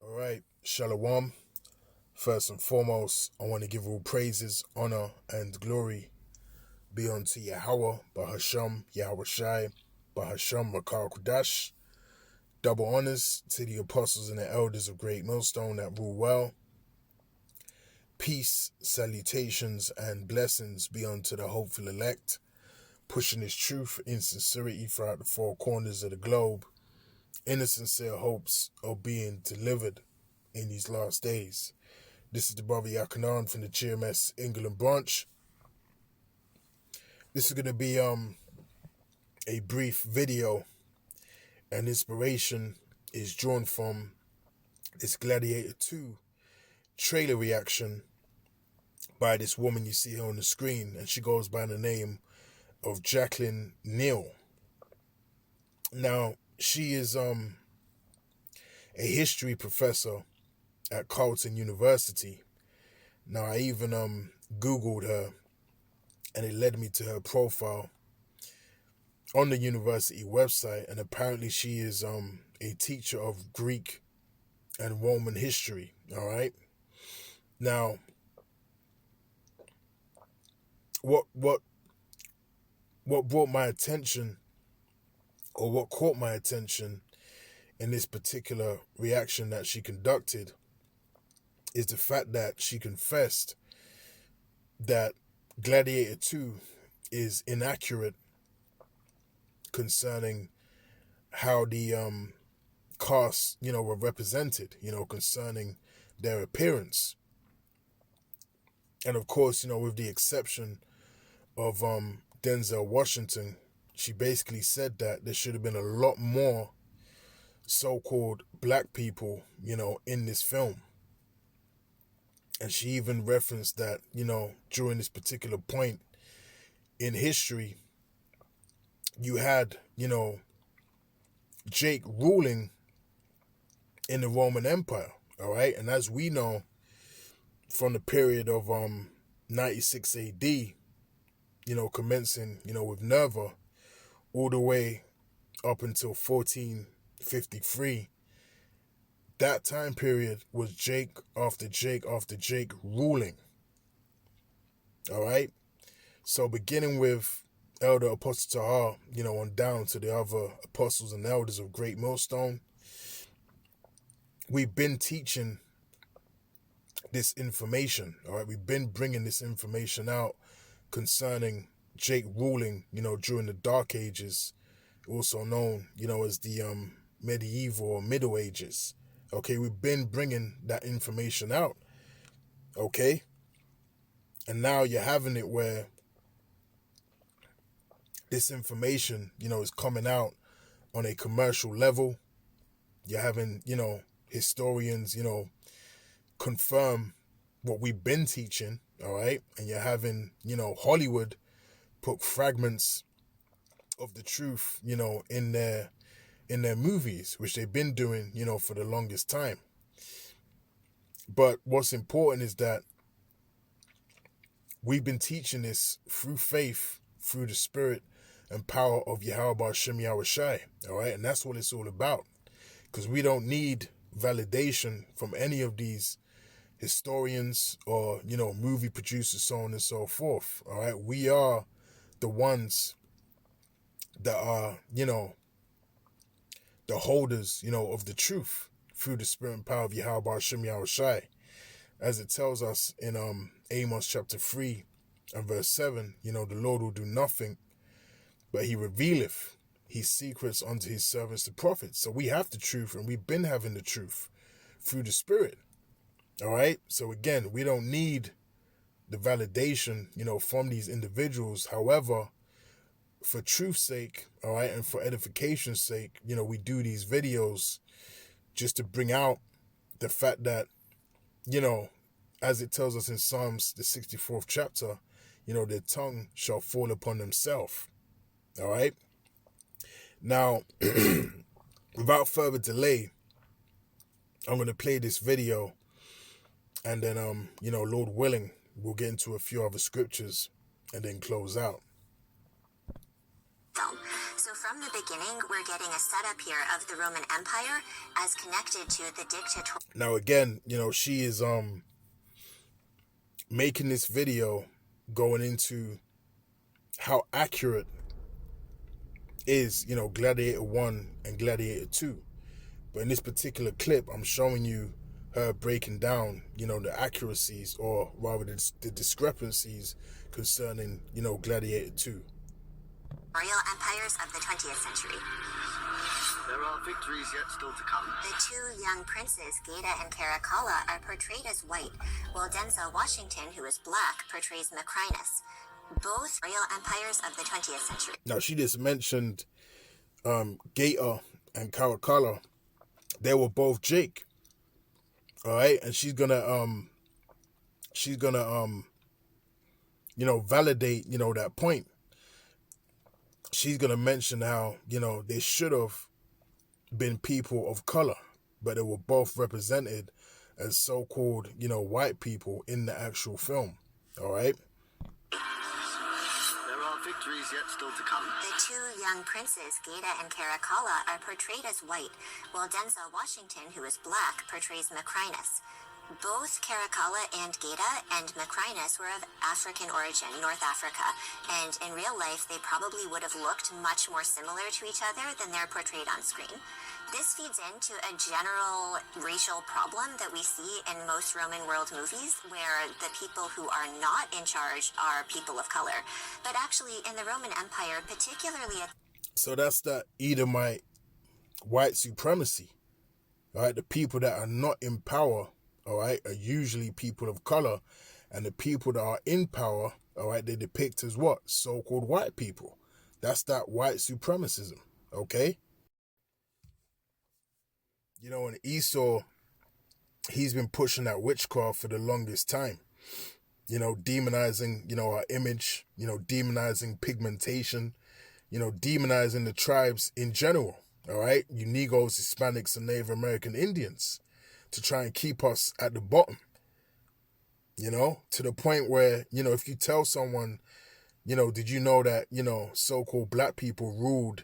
All right, Shalom. First and foremost, I want to give all praises, honor, and glory be unto Yahweh, Bahasham, Yahweh Shai, Bahasham, Rakar Kudash. Double honors to the apostles and the elders of Great Millstone that rule well. Peace, salutations, and blessings be unto the hopeful elect, pushing his truth in sincerity throughout the four corners of the globe, in the sincere hopes of being delivered in these last days. This is the brother Yakanan from the GMS England branch. This is going to be a brief video, and inspiration is drawn from this Gladiator 2 trailer reaction by this woman you see here on the screen, and she goes by the name of Jacqueline Neal. Now, she is a history professor at Carleton University. Now, I even Googled her, and it led me to her profile on the university website, and apparently she is a teacher of Greek and Roman history. All right. Now, what brought my attention, or what caught my attention in this particular reaction that she conducted, is the fact that she confessed that Gladiator 2 is inaccurate concerning how the cast, were represented, concerning their appearance. And of course, with the exception of Denzel Washington, she basically said that there should have been a lot more so-called black people, in this film. And she even referenced that, during this particular point in history, you had, Jake ruling in the Roman Empire, all right? And as we know, from the period of 96 AD, commencing, with Nerva, all the way up until 1453, that time period was Jake after Jake after Jake ruling. All right? So beginning with Elder Apostle Tahar, on down to the other apostles and elders of Great Millstone, we've been teaching this information. All right? We've been bringing this information out concerning Jake ruling, during the Dark Ages, also known, as the medieval or Middle Ages. Okay, we've been bringing that information out, okay? And now you're having it where this information, is coming out on a commercial level. You're having, historians, confirm what we've been teaching, all right? And you're having, Hollywood put fragments of the truth, in their movies, which they've been doing, for the longest time. But what's important is that we've been teaching this through faith, through the spirit and power of Yahweh Shem Yahweh Shai, all right? And that's what it's all about, because we don't need validation from any of these historians or, movie producers, so on and so forth, all right? We are the ones that are, the holders, of the truth through the spirit and power of Yahweh Shem Yahweh Shai. As it tells us in Amos chapter 3 and verse 7, the Lord will do nothing, but he revealeth his secrets unto his servants, the prophets. So we have the truth, and we've been having the truth through the spirit. All right? So again, we don't need the validation, from these individuals. However, for truth's sake, all right, and for edification's sake, we do these videos just to bring out the fact that, as it tells us in Psalms, the 64th chapter, their tongue shall fall upon themselves. All right? Now, without further delay, I'm going to play this video, and then, Lord willing, we'll get into a few other scriptures and then close out. film. So from the beginning, we're getting a setup here of the Roman Empire as connected to the dictator. Now again, she is making this video going into how accurate is, Gladiator 1 and Gladiator 2. But in this particular clip, I'm showing you her breaking down, the accuracies, or rather the discrepancies concerning, Gladiator 2. Royal empires of the 20th century. There are victories yet still to come. The two young princes, Gaeta and Caracalla, are portrayed as white, while Denzel Washington, who is black, portrays Macrinus. Both royal empires of the 20th century. Now, she just mentioned Gaeta and Caracalla. They were both Jake. All right, and she's gonna validate, that point. She's gonna mention how, they should have been people of color, but they were both represented as so-called, white people in the actual film. All right. There are victories yet still to come. The two young princes, Gaeta and Caracalla, are portrayed as white, while Denzel Washington, who is black, portrays Macrinus. Both Caracalla and Gaeta and Macrinus were of African origin, North Africa, and in real life they probably would have looked much more similar to each other than they're portrayed on screen. This feeds into a general racial problem that we see in most Roman world movies, where the people who are not in charge are people of color. But actually, in the Roman Empire, particularly... So that's that Edomite white supremacy, right? The people that are not in power, all right, are usually people of color, and the people that are in power, all right, they depict as what? So-called white people. That's that white supremacism, okay? And Esau, he's been pushing that witchcraft for the longest time. Demonizing, our image, demonizing pigmentation, demonizing the tribes in general, all right? You Negroes, Hispanics, and Native American Indians, to try and keep us at the bottom, to the point where, if you tell someone, did you know that, so-called black people ruled,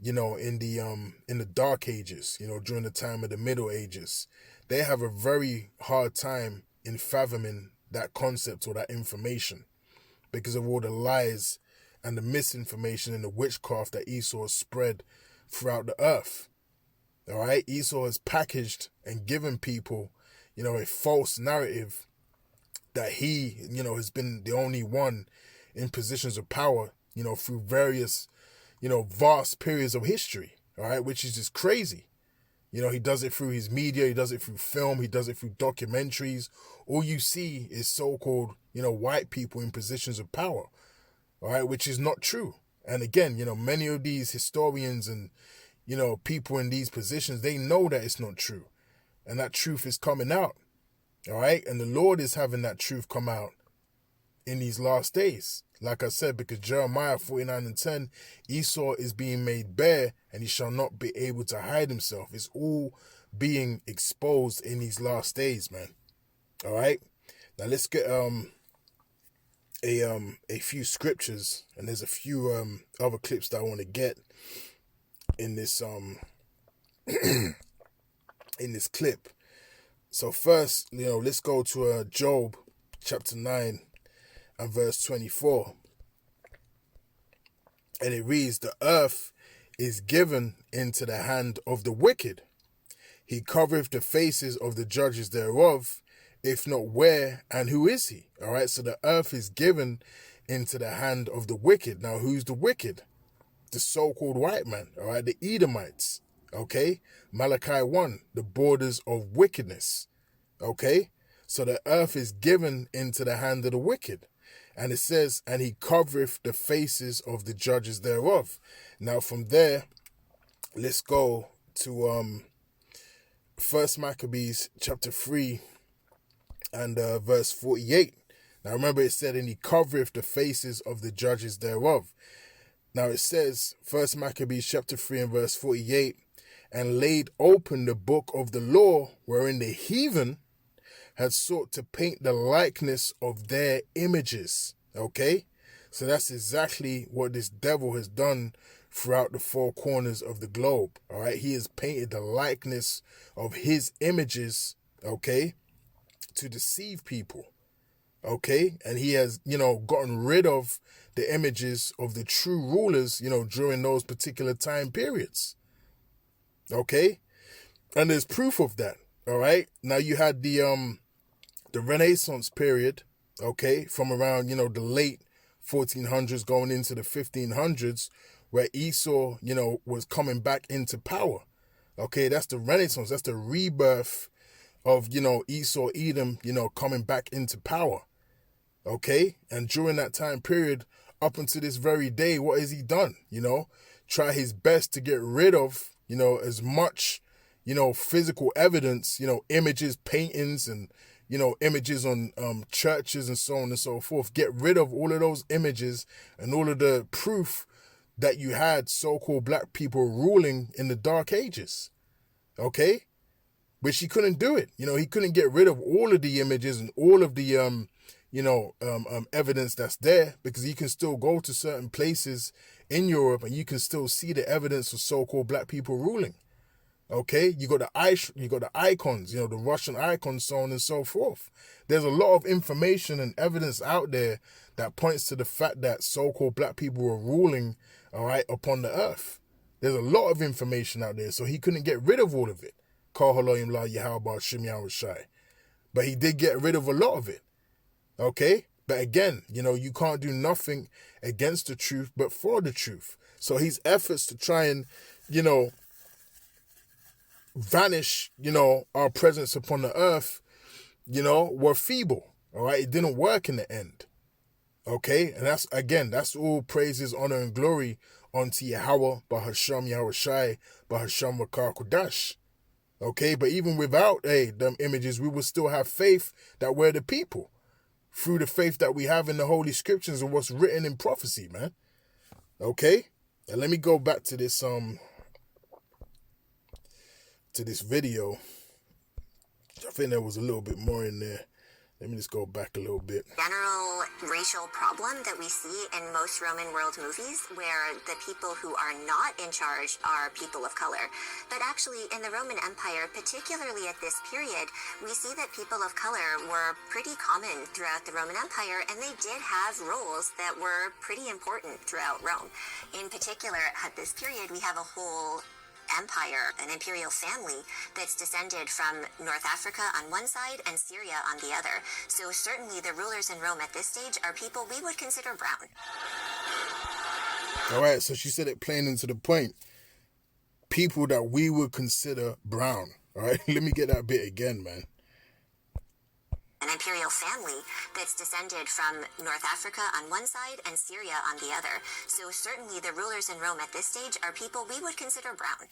in the Dark Ages, during the time of the Middle Ages, they have a very hard time in fathoming that concept or that information because of all the lies and the misinformation and the witchcraft that Esau has spread throughout the earth. All right, Esau has packaged and given people, a false narrative that he, has been the only one in positions of power, through various, vast periods of history, all right, which is just crazy. He does it through his media, he does it through film, he does it through documentaries. All you see is so-called, white people in positions of power, all right, which is not true. And again, many of these historians and, people in these positions, they know that it's not true. And that truth is coming out, all right? And the Lord is having that truth come out in these last days. Like I said, because Jeremiah 49:10, Esau is being made bare, and he shall not be able to hide himself. It's all being exposed in these last days, man. All right? Now let's get a few scriptures, and there's a few other clips that I want to get in this in this clip. So first, let's go to Job chapter 9 and verse 24. And it reads, "The earth is given into the hand of the wicked. He covereth the faces of the judges thereof. If not, where and who is he?" All right, so the earth is given into the hand of the wicked. Now, who's the wicked? The so-called white man, all right, the Edomites, okay? Malachi 1, the borders of wickedness, okay? So the earth is given into the hand of the wicked. And it says, and he covereth the faces of the judges thereof. Now from there, let's go to 1 Maccabees chapter 3 and verse 48. Now remember it said, and he covereth the faces of the judges thereof. Now it says, 1 Maccabees chapter 3 and verse 48, and laid open the book of the law, wherein the heathen had sought to paint the likeness of their images. Okay? So that's exactly what this devil has done throughout the four corners of the globe. All right. He has painted the likeness of his images, okay, to deceive people. Okay. And he has, gotten rid of the images of the true rulers, during those particular time periods. Okay. And there's proof of that. All right. Now you had the Renaissance period, okay, from around, the late 1400s going into the 1500s, where Esau, was coming back into power. Okay, that's the Renaissance. That's the rebirth of, Esau, Edom, coming back into power. Okay, and during that time period, up until this very day, what has he done? Try his best to get rid of, as much, physical evidence, images, paintings, and images on churches and so on and so forth. Get rid of all of those images and all of the proof that you had so-called black people ruling in the Dark Ages. Okay? Which he couldn't do it. He couldn't get rid of all of the images and all of the evidence that's there, because you can still go to certain places in Europe and you can still see the evidence of so-called black people ruling. Okay, you got the icons, the Russian icons, so on and so forth. There's a lot of information and evidence out there that points to the fact that so-called black people were ruling, all right, upon the earth. There's a lot of information out there, so he couldn't get rid of all of it. But he did get rid of a lot of it. Okay, but again, you can't do nothing against the truth, but for the truth. So his efforts to try and, vanish, our presence upon the earth, were feeble. All right. It didn't work in the end. Okay. And that's all praises, honor, and glory unto Yahweh, Bahasham Yahushai, Bahasham Rakar Kodash. Okay. But even without, them images, we would still have faith that we're the people through the faith that we have in the Holy Scriptures and what's written in prophecy, man. Okay. And let me go back to this, video. I think there was a little bit more in there. Let me just go back a little bit. General racial problem that we see in most Roman world movies, where the people who are not in charge are people of color. But actually, in the Roman Empire, particularly at this period, we see that people of color were pretty common throughout the Roman Empire, and they did have roles that were pretty important throughout Rome. In particular, at this period, we have a whole empire, an imperial family that's descended from North Africa on one side and Syria on the other. So certainly the rulers in Rome at this stage are people we would consider brown. All right, so she said it plain and to the point. People that we would consider brown. All right, let me get that bit again, man. An imperial family that's descended from North Africa on one side and Syria on the other. So certainly the rulers in Rome at this stage are people we would consider brown.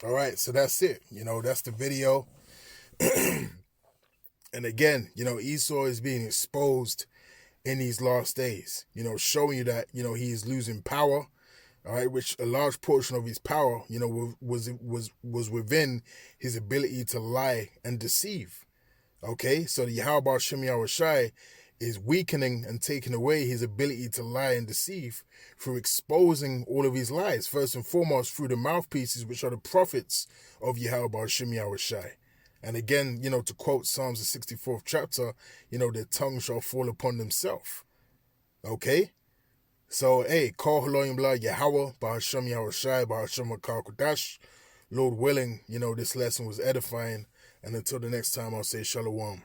All right, so that's it. That's the video. And again, Esau is being exposed in these last days, showing you that, he is losing power. All right, which a large portion of his power, was within his ability to lie and deceive. Okay, so the Yahweh Shem Yahushai is weakening and taking away his ability to lie and deceive through exposing all of his lies. First and foremost, through the mouthpieces, which are the prophets of Yahweh Shem Yahushai. And again, to quote Psalms, the 64th chapter, their tongue shall fall upon themselves. Okay? So, call Haloyim La Yahweh, Bahasham Yahushai, Bahasham Rakar Kodash. Lord willing, this lesson was edifying. And until the next time, I'll say Shalom.